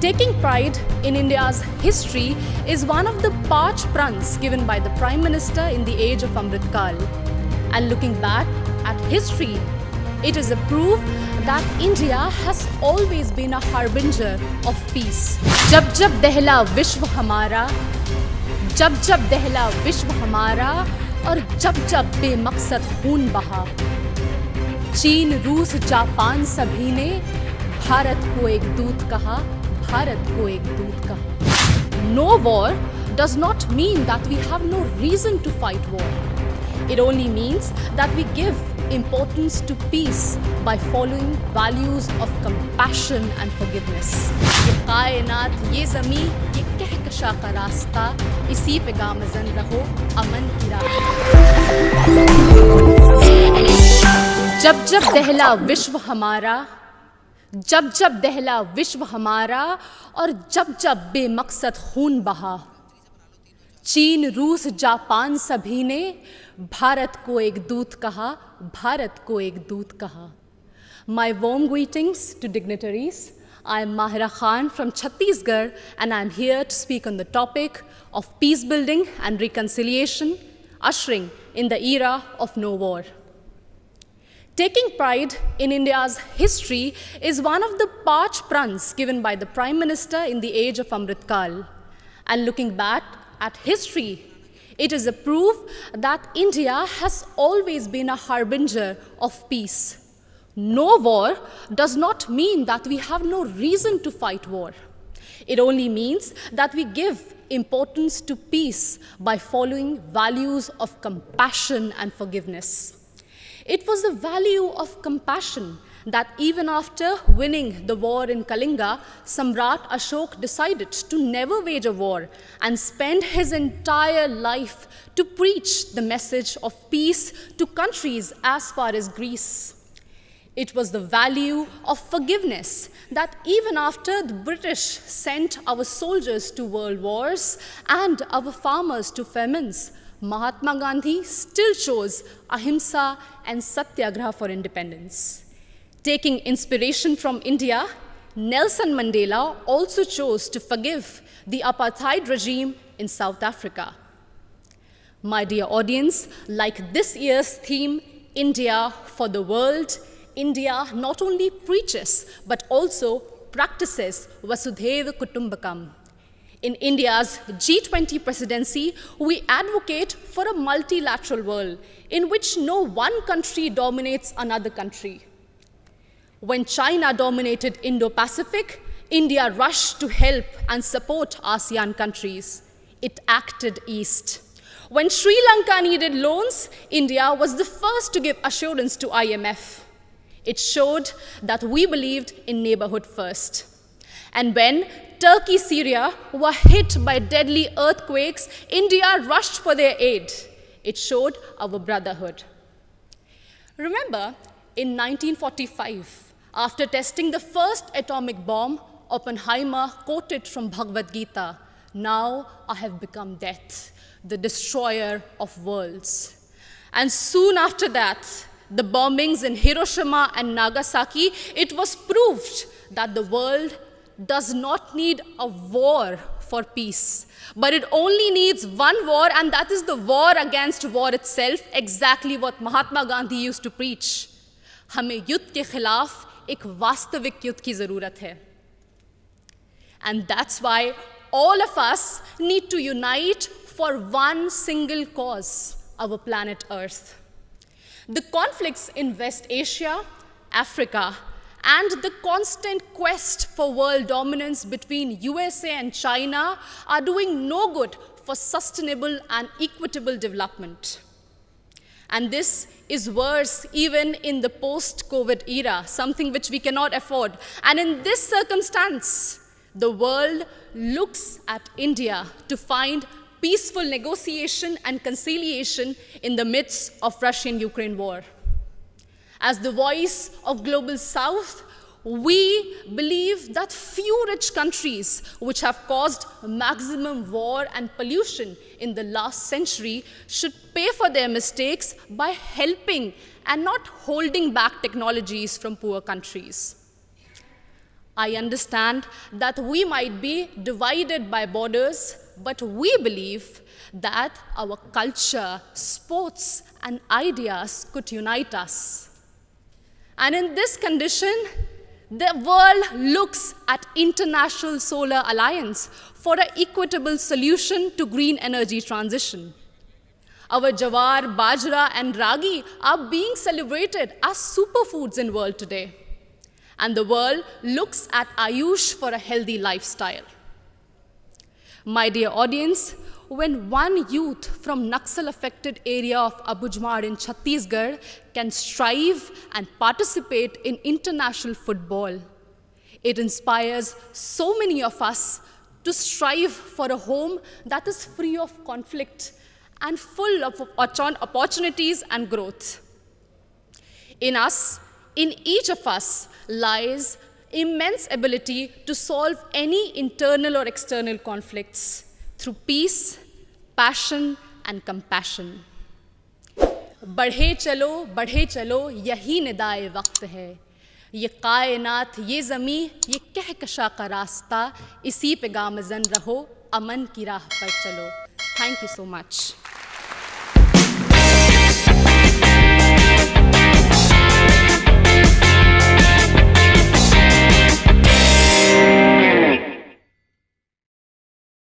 Taking pride in India's history is one of the parch prans given by the Prime Minister in the age of Amrit Kal. And looking back at history, it is a proof that India has always been a harbinger of peace. जब जब दहला विश्व हमारा, जब जब दहला विश्व हमारा और जब जब बेमकसद खून बहा, चीन, रूस, जापान सभी ने भारत को एक दूत कहा, भारत को एक दूत कहा. No war does not mean that we have no reason to fight war. It only means that we give importance to peace by following values of compassion and forgiveness. ये कायनात, ये ज़मीं, ये कहकशा का रास्ता, इसी पे गामज़न रहो, अमन की राह. जब जब दहला विश्व हमारा, जब जब दहला विश्व हमारा और जब जब बेमकसद खून बहा, चीन, रूस, जापान सभी ने भारत को एक दूत कहा, भारत को एक दूत कहा. My warm greetings to dignitaries. I am Mahira from Chhattisgarh and I am here to speak on the topic of peace building and reconciliation, ushering in the era of no war. Taking pride in India's history is one of the parch prans given by the Prime Minister in the age of Amrit Kal. And looking back at history, it is a proof that India has always been a harbinger of peace. No war does not mean that we have no reason to fight war. It only means that we give importance to peace by following values of compassion and forgiveness. It was the value of compassion that even after winning the war in Kalinga, Samrat Ashok decided to never wage a war and spend his entire life to preach the message of peace to countries as far as Greece. It was the value of forgiveness that even after the British sent our soldiers to world wars and our farmers to famines, Mahatma Gandhi still chose ahimsa and satyagraha for independence. Taking inspiration from India, Nelson Mandela also chose to forgive the apartheid regime in South Africa. My dear audience, like this year's theme, India for the World, India not only preaches but also practices Vasudhaiva Kutumbakam. In India's G20 presidency, we advocate for a multilateral world in which no one country dominates another country. When China dominated Indo-Pacific, India rushed to help and support ASEAN countries. It acted east. When Sri Lanka needed loans, India was the first to give assurance to IMF. It showed that we believed in neighborhood first. And when Turkey, Syria were hit by deadly earthquakes, India rushed for their aid. It showed our brotherhood. Remember, in 1945, after testing the first atomic bomb, Oppenheimer quoted from Bhagavad Gita, "Now I have become death, the destroyer of worlds." And soon after that, the bombings in Hiroshima and Nagasaki, it was proved that the world does not need a war for peace, but it only needs one war, and that is the war against war itself, exactly what Mahatma Gandhi used to preach. हमें युद्ध के खिलाफ एक वास्तविक युद्ध की ज़रूरत है. And that's why all of us need to unite for one single cause, our planet Earth. The conflicts in West Asia, Africa, and the constant quest for world dominance between USA and China are doing no good for sustainable and equitable development. And this is worse even in the post-COVID era, something which we cannot afford. And in this circumstance, the world looks at India to find peaceful negotiation and conciliation in the midst of Russian-Ukraine war. As the voice of Global South, we believe that few rich countries which have caused maximum war and pollution in the last century should pay for their mistakes by helping and not holding back technologies from poor countries. I understand that we might be divided by borders, but we believe that our culture, sports, and ideas could unite us. And in this condition, the world looks at International Solar Alliance for an equitable solution to green energy transition. Our jawar, bajra, and ragi are being celebrated as superfoods in the world today. And the world looks at Ayush for a healthy lifestyle. My dear audience, when one youth from Naxal-affected area of Abujmar in Chhattisgarh can strive and participate in international football, it inspires so many of us to strive for a home that is free of conflict and full of opportunities and growth. In each of us lies immense ability to solve any internal or external conflicts through peace, passion, and compassion. बढ़े चलो यही निदाए वक्त है, ये कायनात, ये ज़मी, ये कहकशा का रास्ता, इसी पे गामज़न रहो, अमन की राह पर चलो. Thank you so much.